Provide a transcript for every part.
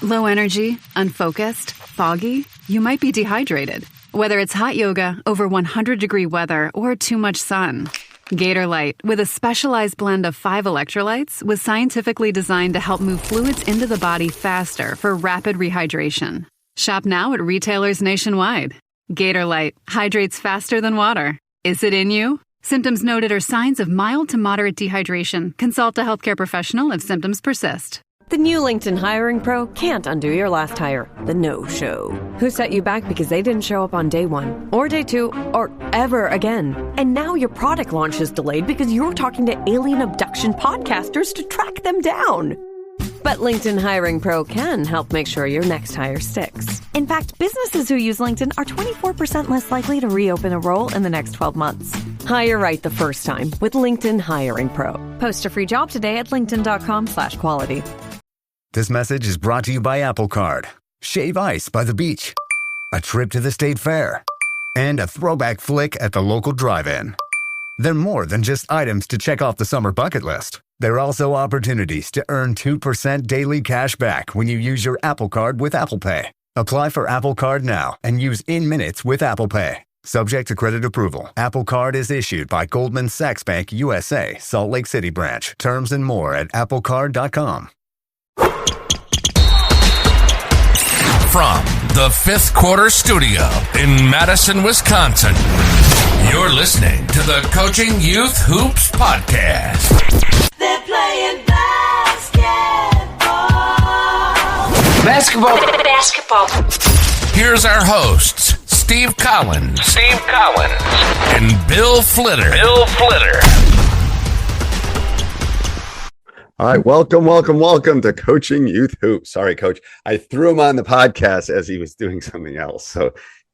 Low energy, unfocused, foggy? You might be dehydrated. Whether it's hot yoga, over 100-degree weather, or too much sun. Gatorlight, with a specialized blend of 5 electrolytes, was scientifically designed to help move fluids into the body faster for rapid rehydration. Shop now at retailers nationwide. Gatorlight hydrates faster than water. Is it in you? Symptoms noted are signs of mild to moderate dehydration. Consult a healthcare professional if symptoms persist. The new LinkedIn Hiring Pro can't undo your last hire, the no-show. Who set you back because they didn't show up on day 1, or day 2, or ever again. And now your product launch is delayed because you're talking to alien abduction podcasters to track them down. But LinkedIn Hiring Pro can help make sure your next hire sticks. In fact, businesses who use LinkedIn are 24% less likely to reopen a role in the next 12 months. Hire right the first time with LinkedIn Hiring Pro. Post a free job today at linkedin.com/quality. This message is brought to you by Apple Card. Shave ice by the beach. A trip to the state fair. And a throwback flick at the local drive-in. They're more than just items to check off the summer bucket list. They're also opportunities to earn 2% daily cash back when you use your Apple Card with Apple Pay. Apply for Apple Card now and use in-minutes with Apple Pay. Subject to credit approval. Apple Card is issued by Goldman Sachs Bank USA, Salt Lake City branch. Terms and more at applecard.com. From the Fifth Quarter Studio in Madison, Wisconsin, you're listening to the Coaching Youth Hoops Podcast. They're playing basketball. Here's our hosts, Steve Collins, and Bill Flitter. All right, welcome to Coaching Youth Hoops. Sorry, Coach, I threw him on the podcast as he was doing something else, so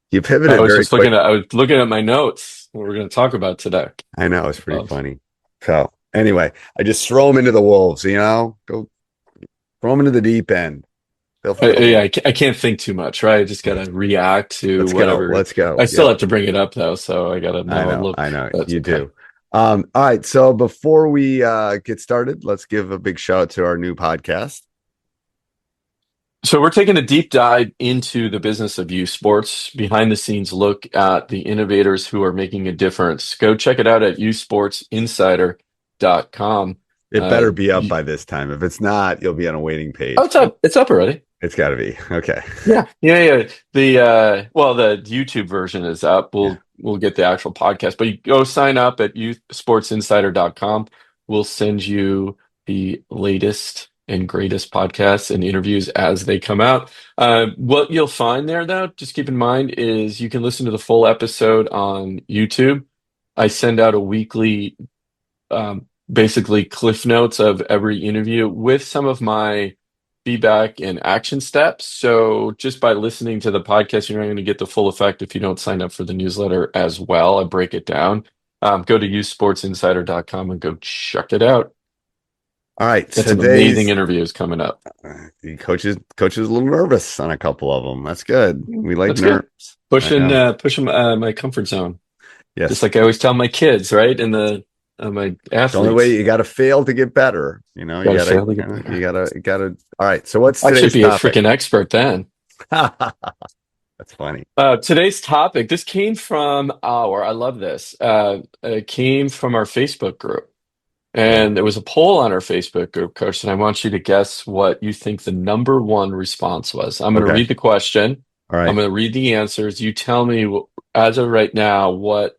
you pivoted. I was looking at my notes. What we're going to talk about today. I know, it's pretty funny. So anyway, I just throw him into the wolves. Go throw him into the deep end. I can't think too much, right? I just got to react to whatever. Let's go. I still have to bring it up though, so I got to know. I know you do. All right. So before we get started, let's give a big shout out to our new podcast. So we're taking a deep dive into the business of youth sports, behind the scenes look at the innovators who are making a difference. Go check it out at youthsportsinsider.com. It better be up by this time. If it's not, you'll be on a waiting page. Oh, it's up. It's up already. It's got to be. Okay. Yeah. The YouTube version is up. We'll get the actual podcast, but you go sign up at youthsportsinsider.com. We'll send you the latest and greatest podcasts and interviews as they come out. What you'll find there, though, just keep in mind, is you can listen to the full episode on YouTube. I send out a weekly, basically cliff notes of every interview with some of my feedback and action steps. So just by listening to the podcast, you're not going to get the full effect if you don't sign up for the newsletter as well. I break it down. Go to youthsportsinsider.com and go check it out. All right. That's some amazing interviews coming up. The coach is a little nervous on a couple of them. That's good. We like nerves. Pushing my comfort zone. Yes. Just like I always tell my kids, right? In my athletes. The only way you got to fail to get better. You gotta. All right. So what's today's topic? I should be a freaking expert then. That's funny. Today's topic. This came from I love this. It came from our Facebook group, and there was a poll on our Facebook group, Coach. And I want you to guess what you think the number one response was. I'm going to read the question. All right. I'm going to read the answers. You tell me as of right now what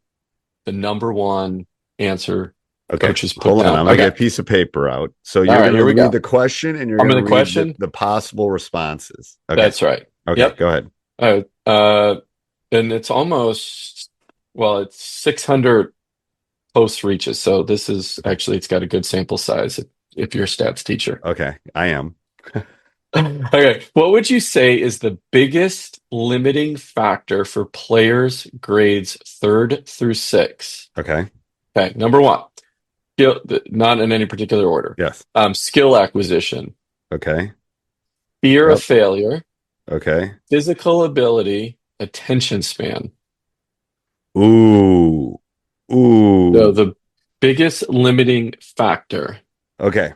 the number one answer. Okay, Coach has put hold on. down. I'm gonna get a piece of paper out. So you're going to read the question, and you're going to read the possible responses. Okay. That's right. Okay, yep. Go ahead. And it's almost, it's 600 post reaches. So this is actually, it's got a good sample size if you're a stats teacher. Okay, I am. Okay, what would you say is the biggest limiting factor for players grades 3rd through 6? Okay, number one. Skill, not in any particular order. Yes. Skill acquisition. Okay. Fear of failure. Okay. Physical ability. Attention span. Ooh. So the biggest limiting factor. Okay.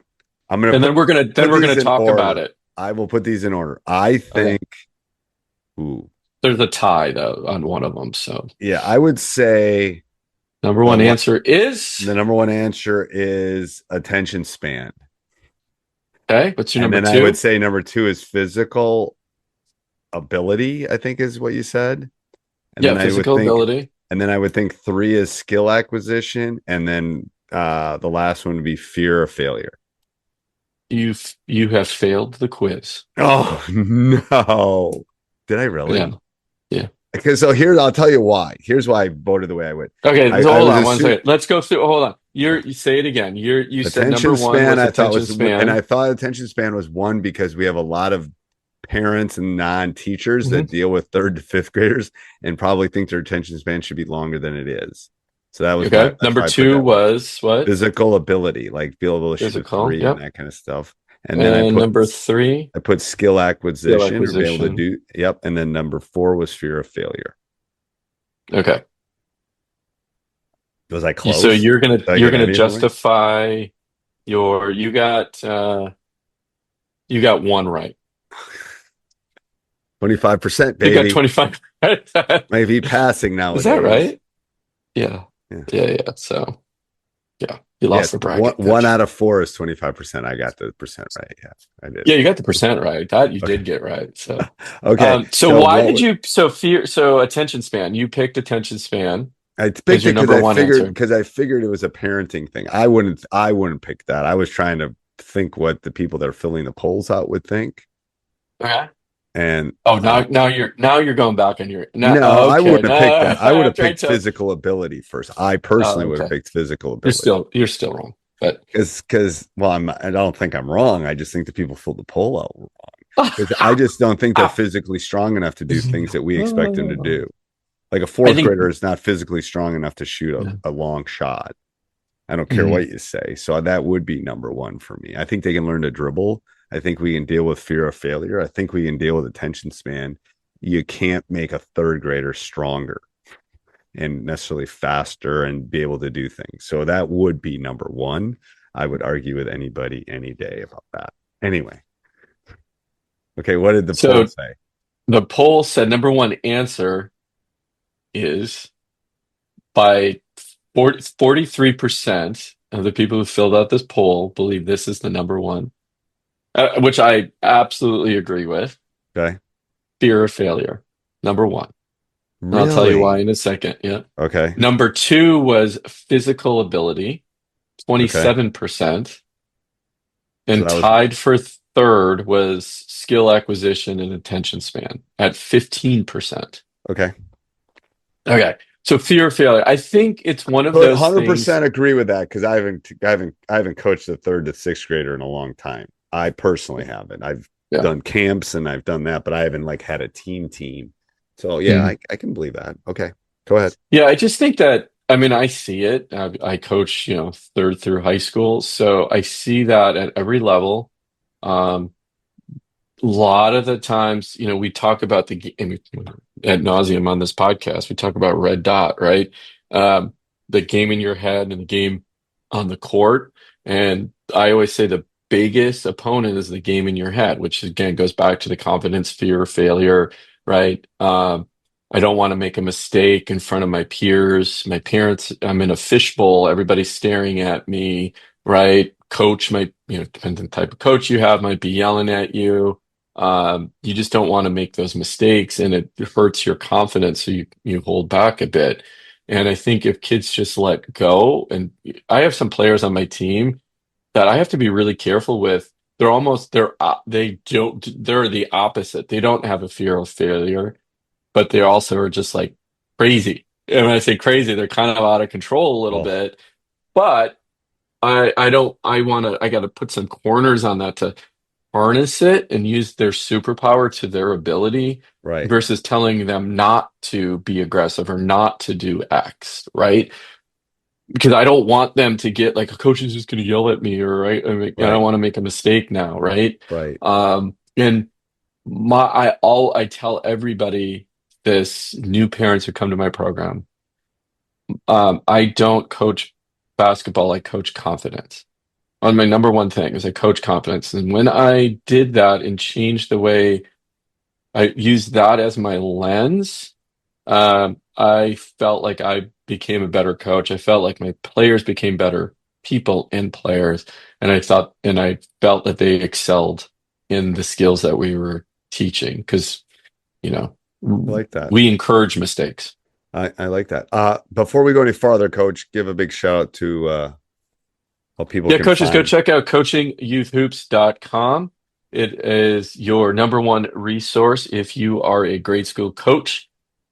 Then we're gonna talk about it. I will put these in order. I think, ooh, There's a tie though on one of them. So yeah, I would say number one answer is the number one answer is attention span. okay. What's your And number then two? I would say number two is physical ability, I think is what you said. And Yeah, then physical ability. and then I would think three is skill acquisition, and then the last one would be fear of failure. You have failed the quiz. Oh no. Did I really? Yeah. Yeah. Because so here I'll tell you why. Here's why I voted the way I would. Okay, I so hold was on one second. Let's go through. Hold on. You say it again. You said attention number one span, was I thought attention was, span. and I thought attention span was one because we have a lot of parents and non-teachers that deal with third to fifth graders and probably think their attention span should be longer than it is. So that was okay. Number two was what? Physical ability, like be able to shoot a Physical, three yep. and that kind of stuff. And then I put number three. I put skill acquisition, Skill or be able to acquisition. do. Yep. And then number four was fear of failure. Okay. Was I close? So you're Did I gonna get any of them? justify you got one right. 25%, You baby. got 25 right. Maybe passing now. Is that right? Yeah. Yeah. Yeah. So yeah, you lost the bracket. One out of four is 25%. I got the percent right. Yeah, I did. Yeah, you got the percent right. That you did get right. So okay. So why did you attention span? You picked attention span. I picked as your it number one answer. because I figured it was a parenting thing. I wouldn't pick that. I was trying to think what the people that are filling the polls out would think. Okay. And now you're going back on your I wouldn't have picked that. I would have picked to- physical ability first. I personally would have okay. picked physical ability. You're still wrong. But because I don't think I'm wrong. I just think the people filled the poll out wrong. Because I just don't think they're physically strong enough to do things that we expect them to do. Like a fourth grader is not physically strong enough to shoot a long shot. I don't care what you say. So that would be number one for me. I think they can learn to dribble. I think we can deal with fear of failure. I think we can deal with attention span. You can't make a third grader stronger and necessarily faster and be able to do things. So that would be number one. I would argue with anybody any day about that. Anyway. Okay, what did the poll say? The poll said number one answer is by 43% of the people who filled out this poll believe this is the number one, which I absolutely agree with. Okay. Fear of failure, number one. Really? I'll tell you why in a second. Yeah. Okay. Number two was physical ability, 27%. And tied for third was skill acquisition and attention span at 15%. Okay. Okay. So fear of failure. I think it's one of those 100% agree with that because I haven't coached a third to sixth grader in a long time. I personally haven't. I've done camps and I've done that, but I haven't like had a team. So yeah, I can believe that. Okay, go ahead. Yeah, I just think that, I mean, I see it. I coach, third through high school. So I see that at every level. A lot of the times, we talk about the game ad nauseum on this podcast. We talk about red dot, right? The game in your head and the game on the court. And I always say the biggest opponent is the game in your head, which again goes back to the confidence, fear, failure, right? I don't want to make a mistake in front of my peers, my parents. I'm in a fishbowl. Everybody's staring at me, right? Coach might, depending on the type of coach you have, might be yelling at you. You just don't want to make those mistakes, and it hurts your confidence. So you hold back a bit. And I think if kids just let go, and I have some players on my team that I have to be really careful with. They're the opposite. They don't have a fear of failure, but they also are just like crazy. And when I say crazy, they're kind of out of control a little bit. But I got to put some corners on that to harness it and use their superpower to their ability, right? Versus telling them not to be aggressive or not to do X, right? Because I don't want them to get like a coach is just going to yell at me, or right? I don't want to make a mistake now, right? Right. And I tell everybody this, new parents who come to my program, I don't coach basketball, I coach confidence. on my number one thing is I coach confidence. And when I did that and changed the way I used that as my lens, I felt like I became a better coach. I felt like my players became better people and players. And I felt that they excelled in the skills that we were teaching because, I like that. We encourage mistakes. I like that. Before we go any farther, Coach, give a big shout out to how people can coaches, find. go check out coachingyouthhoops.com. It is your number one resource if you are a grade school coach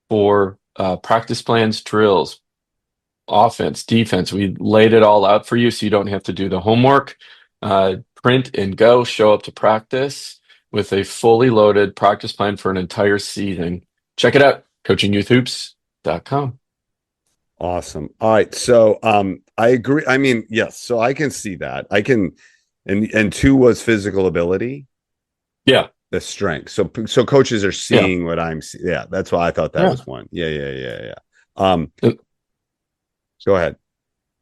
for practice plans, drills, offense, defense. We laid it all out for you so you don't have to do the homework. Print and go, show up to practice with a fully loaded practice plan for an entire season. Check it out, coachingyouthhoops.com. Awesome. All right. So I agree. I mean, yes, so I can see that. I can and 2 was physical ability. Yeah. The strength. So coaches are seeing what I'm seeing. Yeah, that's why I thought that was one. Yeah. Go ahead.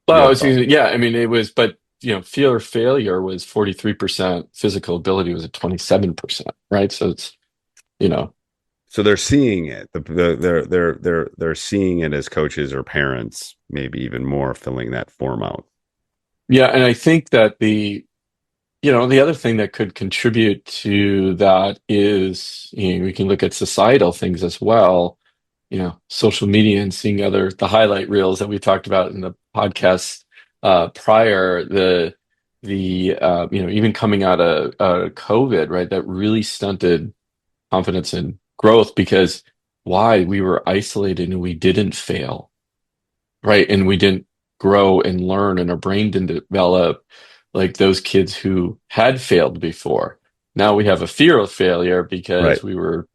Well, I mean, it was, but fear or failure was 43%. Physical ability was at 27%. Right. So it's, So they're seeing it. They're seeing it as coaches or parents, maybe even more, filling that form out. Yeah, and I think that the other thing that could contribute to that is we can look at societal things as well. Social media and seeing the highlight reels that we talked about in the podcast prior. Even coming out of COVID, right? That really stunted confidence and growth because we were isolated and we didn't fail, right? And we didn't grow and learn, and our brain didn't develop like those kids who had failed before. Now we have a fear of failure because we were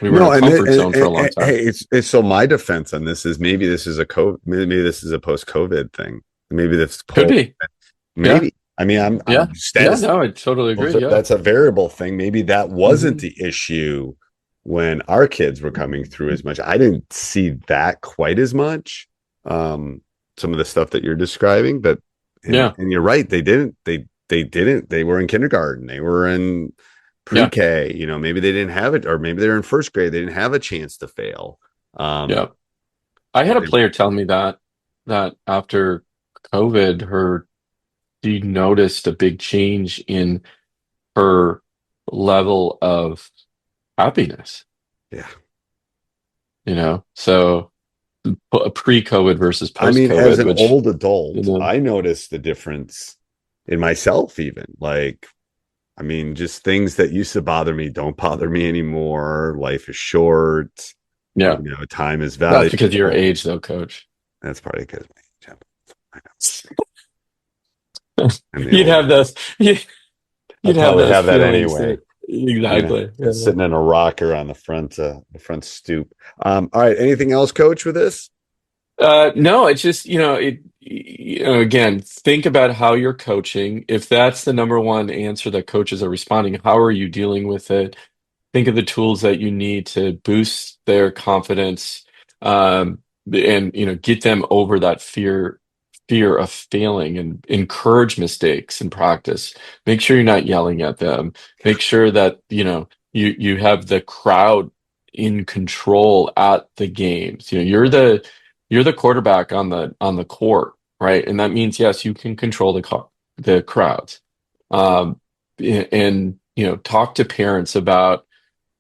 in a comfort zone for a long time. Hey, it's so my defense on this is maybe this is a post-COVID thing. Maybe this could be. Maybe. Yeah. I mean, I'm no, I totally agree. That's a variable thing. Maybe that wasn't the issue when our kids were coming through as much. I didn't see that quite as much. Some of the stuff that you're describing, but and you're right. They didn't. They were in kindergarten. They were in pre-K. Maybe they didn't have it, or maybe they're in first grade. They didn't have a chance to fail. I had a player tell me that after COVID, she noticed a big change in her level of happiness. Yeah. So pre-COVID versus post-COVID. I mean, as an old adult, I noticed the difference in myself even. Like, I mean, just things that used to bother me don't bother me anymore. Life is short. Yeah. Time is valuable. That's because of your age, though, Coach. That's probably because of my age. You'd have those. You'd have that anyway. Exactly. Sitting in a rocker on the front stoop. All right. Anything else, Coach, with this? No, it's just, again, think about how you're coaching. If that's the number one answer that coaches are responding, how are you dealing with it? Think of the tools that you need to boost their confidence, and get them over that fear of failing, and encourage mistakes in practice. Make sure you're not yelling at them. Make sure that you have the crowd in control at the games. You're the quarterback on the court, right? And that means yes, you can control the crowds, and talk to parents about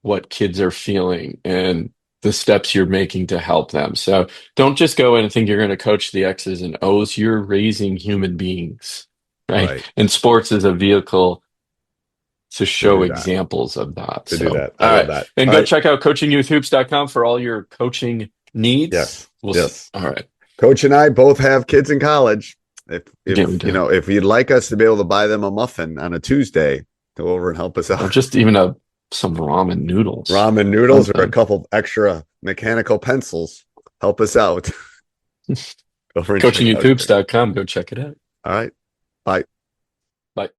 what kids are feeling and the steps you're making to help them. So don't just go in and think you're going to coach the X's and O's. You're raising human beings, right? And sports is a vehicle to show examples of that. Do that. All right. That. And go check out coachingyouthhoops.com for all your coaching needs. Yes. All right. Coach and I both have kids in college. If you'd like us to be able to buy them a muffin on a Tuesday, go over and help us out. Or just even some ramen noodles. Or a couple extra mechanical pencils. Help us out. Coachingyouthhoops.com. Go check it out. All right. Bye. Bye.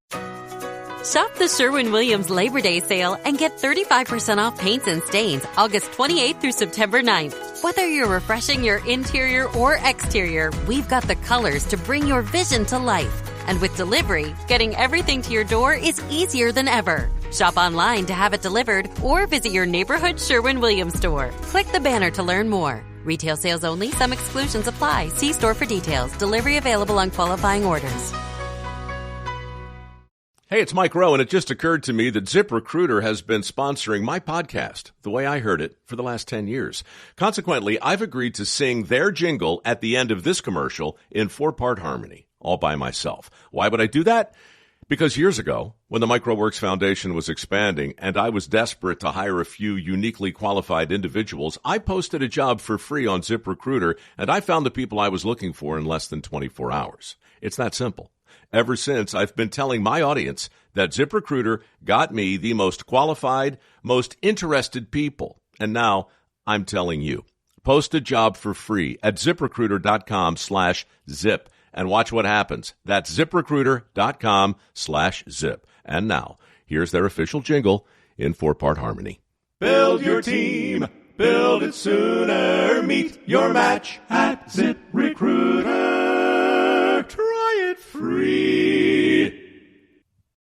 Shop the Sherwin-Williams Labor Day sale and get 35% off paints and stains August 28th through September 9th. Whether you're refreshing your interior or exterior, we've got the colors to bring your vision to life. And with delivery, getting everything to your door is easier than ever. Shop online to have it delivered or visit your neighborhood Sherwin-Williams store. Click the banner to learn more. Retail sales only. Some exclusions apply. See store for details. Delivery available on qualifying orders. Hey, it's Mike Rowe, and it just occurred to me that ZipRecruiter has been sponsoring my podcast, The Way I Heard It, for the last 10 years. Consequently, I've agreed to sing their jingle at the end of this commercial in 4-part harmony, all by myself. Why would I do that? Because years ago, when the MicroWorks Foundation was expanding and I was desperate to hire a few uniquely qualified individuals, I posted a job for free on ZipRecruiter, and I found the people I was looking for in less than 24 hours. It's that simple. Ever since, I've been telling my audience that ZipRecruiter got me the most qualified, most interested people. And now I'm telling you. Post a job for free at ZipRecruiter.com/zip and watch what happens. That's ZipRecruiter.com/zip. And now, here's their official jingle in 4-part harmony. Build your team. Build it sooner. Meet your match at ZipRecruiter. Try it free.